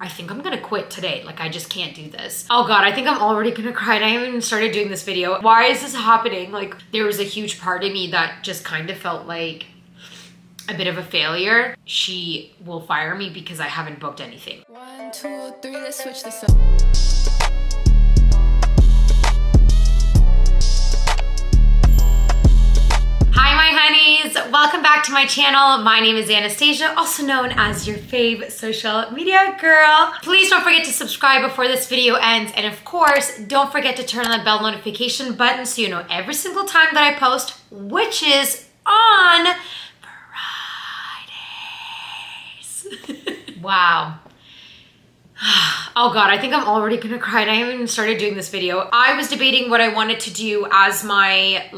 I think I'm gonna quit today. Like, I just can't do this. Oh God, I think I'm already gonna cry and I haven't even started doing this video. Why is this happening? Like, there was a huge part of me that just kind of felt like a bit of a failure. She will fire me because I haven't booked anything. 1, 2, 3, let's switch this up. Hi my honeys, welcome back to my channel. My name is Anastasia, also known as your fave social media girl. Please don't forget to subscribe before this video ends, and of course, don't forget to turn on the bell notification button so you know every single time that I post, which is on Fridays. Wow. Oh God, I think I'm already gonna cry and I haven't even started doing this video. I was debating what I wanted to do as my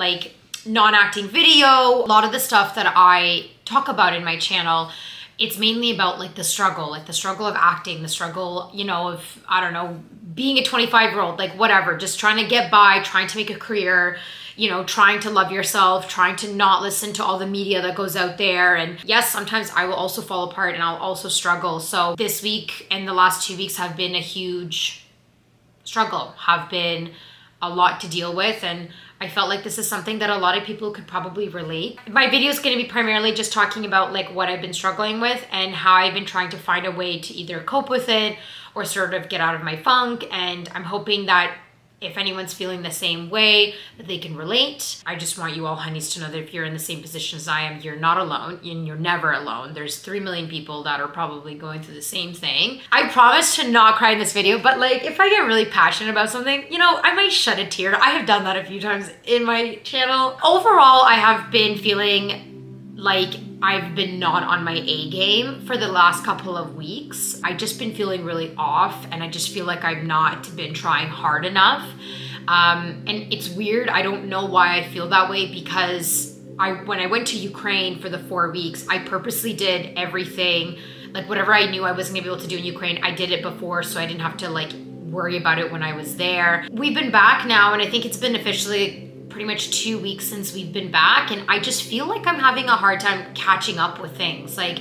non-acting video. A lot of the stuff that I talk about in my channel, it's mainly about the struggle of acting, the struggle, you know, of, I don't know, being a 25-year-old, whatever, just trying to get by, trying to make a career, you know, trying to love yourself, trying to not listen to all the media that goes out there. And yes, sometimes I will also fall apart and I'll also struggle. So this week and the last 2 weeks have been a huge struggle, have been a lot to deal with. And I felt like this is something that a lot of people could probably relate. My video is going to be primarily just talking about what I've been struggling with and how I've been trying to find a way to either cope with it or sort of get out of my funk. And I'm hoping that if anyone's feeling the same way, that they can relate. I just want you all honeys to know that if you're in the same position as I am, you're not alone and you're never alone. There's 3 million people that are probably going through the same thing. I promise to not cry in this video, but if I get really passionate about something, you know, I might shed a tear. I have done that a few times in my channel. Overall, I have been feeling like I've been not on my A game for the last couple of weeks. I've just been feeling really off and I just feel like I've not been trying hard enough. And it's weird, I don't know why I feel that way, because when I went to Ukraine for the 4 weeks, I purposely did everything, whatever I knew I wasn't gonna be able to do in Ukraine, I did it before so I didn't have to worry about it when I was there. We've been back now and I think it's been officially pretty much 2 weeks since we've been back, and I just feel like I'm having a hard time catching up with things. And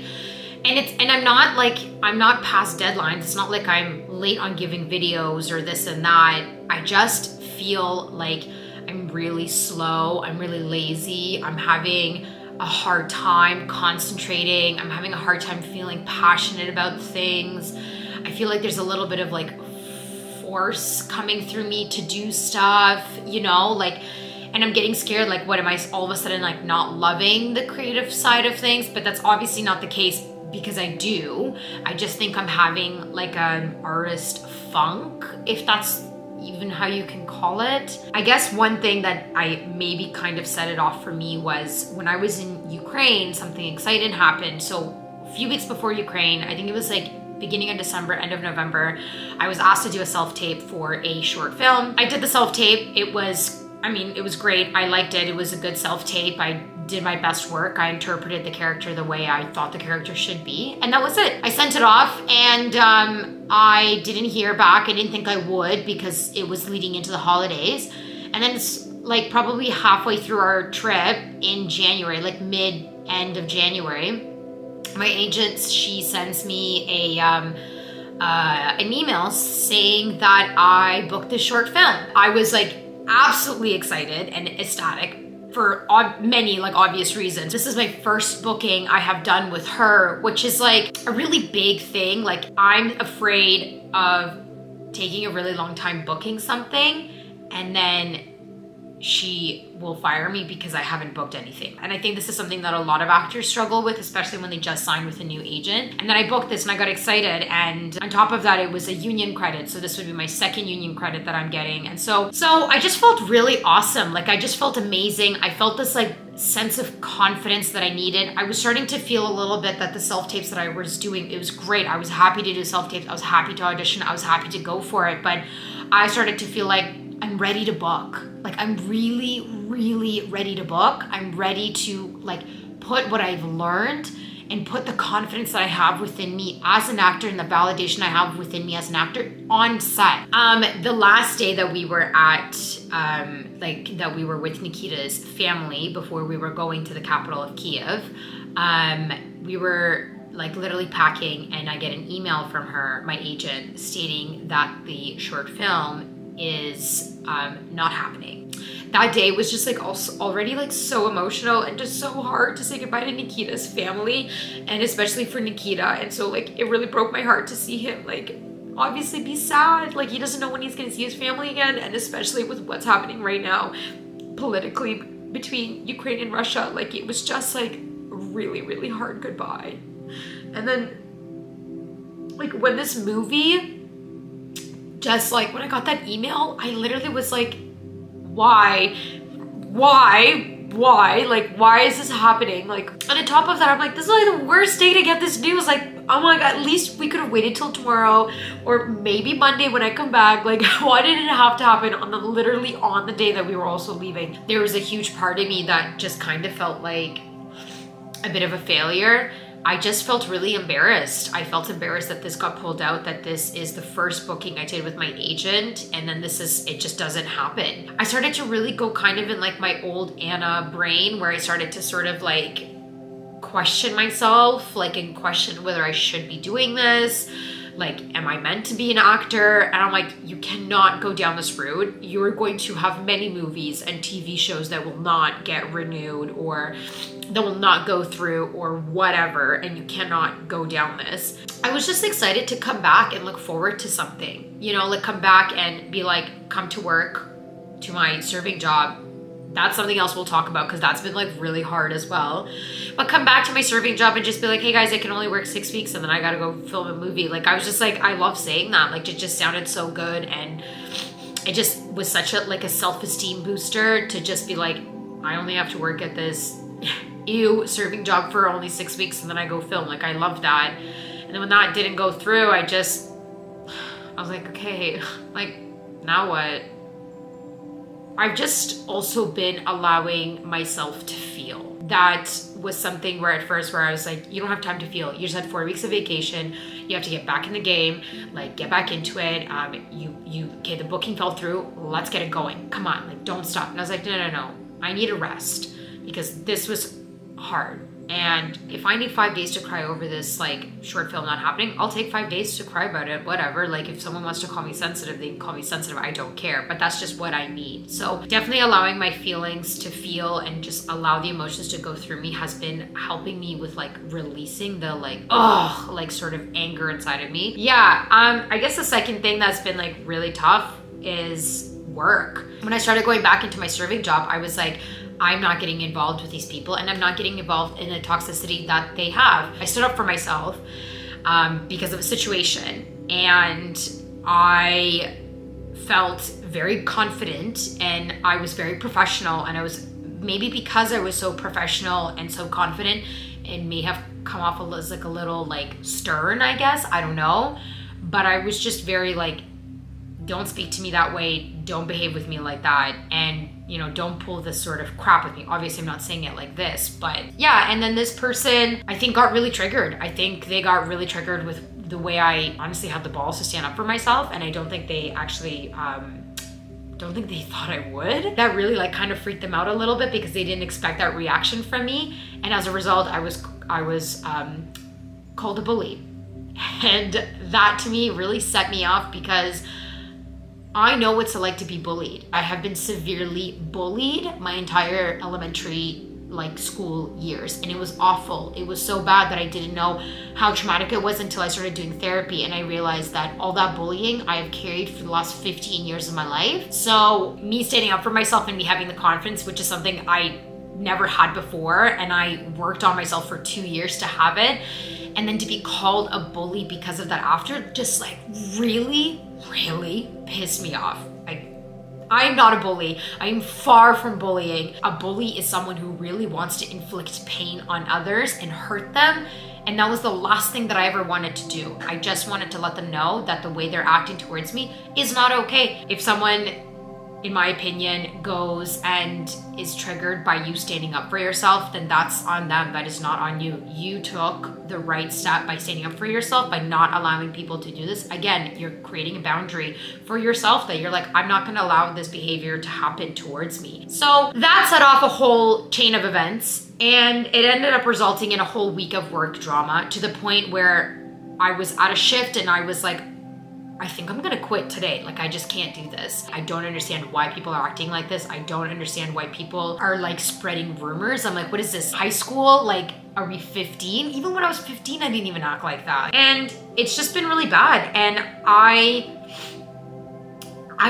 I'm not past deadlines. It's not like I'm late on giving videos or this and that. I just feel like I'm really slow. I'm really lazy. I'm having a hard time concentrating. I'm having a hard time feeling passionate about things. I feel like there's a little bit of force coming through me to do stuff, you know, and I'm getting scared, what am I all of a sudden not loving the creative side of things? But that's obviously not the case, because I do. I just think I'm having an artist funk, if that's even how you can call it. I guess one thing that I maybe kind of set it off for me was when I was in Ukraine, something exciting happened. So a few weeks before Ukraine, I think it was beginning of December, end of November, I was asked to do a self-tape for a short film. I did the self-tape. It was great. I liked it. It was a good self-tape. I did my best work. I interpreted the character the way I thought the character should be. And that was it. I sent it off and I didn't hear back. I didn't think I would because it was leading into the holidays. And then it's probably halfway through our trip in January, mid-end of January, my agent, she sends me an email saying that I booked this short film. I was absolutely excited and ecstatic for many obvious reasons. This is my first booking I have done with her, which is a really big thing. I'm afraid of taking a really long time booking something and then she will fire me because I haven't booked anything. And I think this is something that a lot of actors struggle with, especially when they just signed with a new agent. And then I booked this and I got excited. And on top of that, it was a union credit. So this would be my second union credit that I'm getting. And so I just felt really awesome. I just felt amazing. I felt this sense of confidence that I needed. I was starting to feel a little bit that the self-tapes that I was doing, it was great. I was happy to do self-tapes. I was happy to audition. I was happy to go for it. But I started to feel I'm ready to book. I'm really, really ready to book. I'm ready to put what I've learned and put the confidence that I have within me as an actor and the validation I have within me as an actor on set. The last day that we were at, that we were with Nikita's family before we were going to the capital of Kiev, we were like literally packing, and I get an email from her, my agent, stating that the short film is not happening. That day was just like also already like so emotional and just so hard to say goodbye to Nikita's family, and especially for Nikita. And so like it really broke my heart to see him like obviously be sad. Like he doesn't know when he's gonna see his family again, and especially with what's happening right now politically between Ukraine and Russia. Like it was just like really, really hard goodbye. And then like when this movie, just like when I got that email, I literally was like, why, like why is this happening? Like, and on top of that, I'm like, this is like the worst day to get this news. Like, oh my god, at least we could have waited till tomorrow or maybe Monday when I come back. Like, why did it have to happen on the literally on the day that we were also leaving? There was a huge part of me that just kind of felt like a bit of a failure. I just felt really embarrassed. I felt embarrassed that this got pulled out, that this is the first booking I did with my agent, and then it just doesn't happen. I started to really go kind of in like my old Anna brain, where I started to sort of like question myself, like and question whether I should be doing this. Like, am I meant to be an actor? And I'm like, you cannot go down this route. You're going to have many movies and TV shows that will not get renewed, or that will not go through, or whatever, and you cannot go down this. I was just excited to come back and look forward to something, you know, like come back and be like, come to work, to my serving job. That's something else we'll talk about, because that's been like really hard as well. But come back to my serving job and just be like, hey guys, I can only work 6 weeks and then I gotta go film a movie. Like I was just like, I love saying that. Like it just sounded so good, and it just was such a like a self-esteem booster to just be like, I only have to work at this serving job for only 6 weeks and then I go film. Like I love that. And then when that didn't go through, I was like, okay, like now what? I've just also been allowing myself to feel. That was something where at first where I was like, you don't have time to feel. You just had 4 weeks of vacation. You have to get back in the game, like get back into it. Okay, the booking fell through. Let's get it going. Come on, like don't stop. And I was like, no. I need a rest, because this was hard. And if I need 5 days to cry over this like short film not happening, I'll take 5 days to cry about it, whatever. Like if someone wants to call me sensitive, they can call me sensitive. I don't care, but that's just what I need. So definitely allowing my feelings to feel and just allow the emotions to go through me has been helping me with like releasing the like sort of anger inside of me. Yeah, I guess the second thing that's been like really tough is work. When I started going back into my serving job, I was like, I'm not getting involved with these people, and I'm not getting involved in the toxicity that they have. I stood up for myself because of a situation, and I felt very confident, and I was very professional, and I was, maybe because I was so professional and so confident, it may have come off as like a little like stern, I guess, I don't know, but I was just very like, don't speak to me that way, don't behave with me like that, and you know, don't pull this sort of crap with me. Obviously, I'm not saying it like this, but yeah. And then this person, I think, got really triggered. I think they got really triggered with the way I honestly had the balls to stand up for myself, and I don't think they actually, don't think they thought I would. That really like kind of freaked them out a little bit, because they didn't expect that reaction from me, and as a result, I was called a bully, and that to me really set me off, because I know what it's like to be bullied. I have been severely bullied my entire elementary like school years, and it was awful. It was so bad that I didn't know how traumatic it was until I started doing therapy, and I realized that all that bullying I have carried for the last 15 years of my life. So me standing up for myself and me having the confidence, which is something I never had before, and I worked on myself for 2 years to have it, and then to be called a bully because of that after, just like really pissed me off. I'm not a bully. I am far from bullying. A bully is someone who really wants to inflict pain on others and hurt them. And that was the last thing that I ever wanted to do. I just wanted to let them know that the way they're acting towards me is not okay. If someone in my opinion, goes and is triggered by you standing up for yourself, then that's on them. That is not on you. You took the right step by standing up for yourself, by not allowing people to do this. Again, you're creating a boundary for yourself that you're like, I'm not gonna allow this behavior to happen towards me. So that set off a whole chain of events, and it ended up resulting in a whole week of work drama, to the point where I was at a shift and I was like, I think I'm gonna quit today. Like, I just can't do this. I don't understand why people are acting like this. I don't understand why people are like spreading rumors. I'm like, what is this, high school? Like, are we 15? Even when I was 15, I didn't even act like that. And it's just been really bad. And I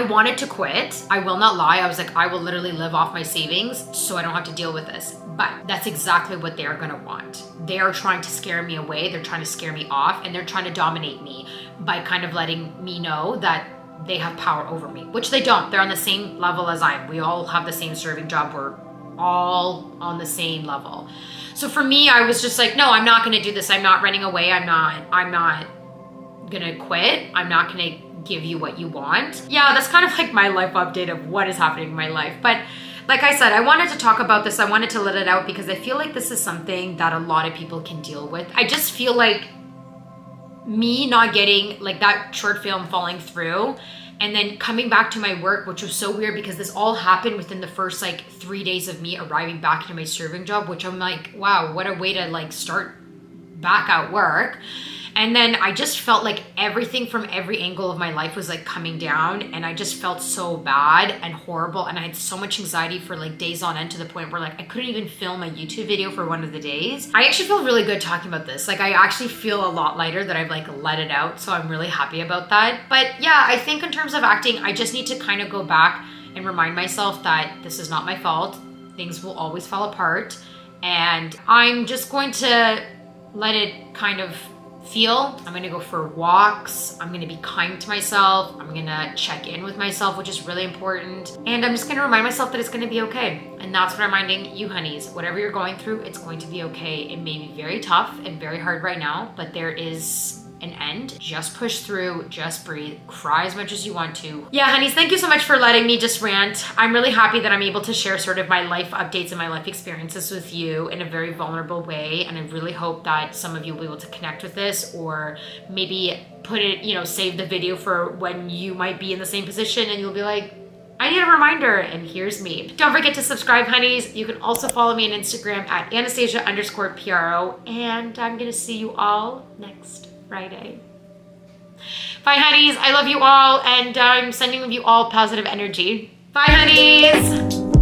wanted to quit. I will not lie. I was like, I will literally live off my savings so I don't have to deal with this. But that's exactly what they are gonna want. They are trying to scare me away. They're trying to scare me off, and they're trying to dominate me by kind of letting me know that they have power over me, which they don't. They're on the same level as I am. We all have the same serving job. We're all on the same level. So for me, I was just like, no, I'm not gonna do this. I'm not running away. I'm not gonna quit. I'm not gonna give you what you want. Yeah, that's kind of like my life update of what is happening in my life. But like I said, I wanted to talk about this. I wanted to let it out because I feel like this is something that a lot of people can deal with. I just feel like me not getting like that short film falling through and then coming back to my work, which was so weird because this all happened within the first like 3 days of me arriving back into my serving job, which I'm like, wow, what a way to like start back at work. And then I just felt like everything from every angle of my life was like coming down, and I just felt so bad and horrible, and I had so much anxiety for like days on end, to the point where like I couldn't even film a YouTube video for one of the days. I actually feel really good talking about this. Like, I actually feel a lot lighter that I've like let it out, so I'm really happy about that. But yeah, I think in terms of acting, I just need to kind of go back and remind myself that this is not my fault. Things will always fall apart, and I'm just going to let it kind of feel. I'm gonna go for walks. I'm gonna be kind to myself. I'm gonna check in with myself, which is really important. And I'm just gonna remind myself that it's gonna be okay. And that's what I'm reminding you honeys. Whatever you're going through, it's going to be okay. It may be very tough and very hard right now, but there is an end. Just push through, just breathe, cry as much as you want to. Yeah, honeys, thank you so much for letting me just rant. I'm really happy that I'm able to share sort of my life updates and my life experiences with you in a very vulnerable way. And I really hope that some of you will be able to connect with this, or maybe put it, you know, save the video for when you might be in the same position and you'll be like, I need a reminder, and here's me. Don't forget to subscribe, honeys. You can also follow me on Instagram at Anastasia_PRO, and I'm gonna see you all next Friday. Bye, honeys. I love you all, and I'm sending you all positive energy. Bye, honeys.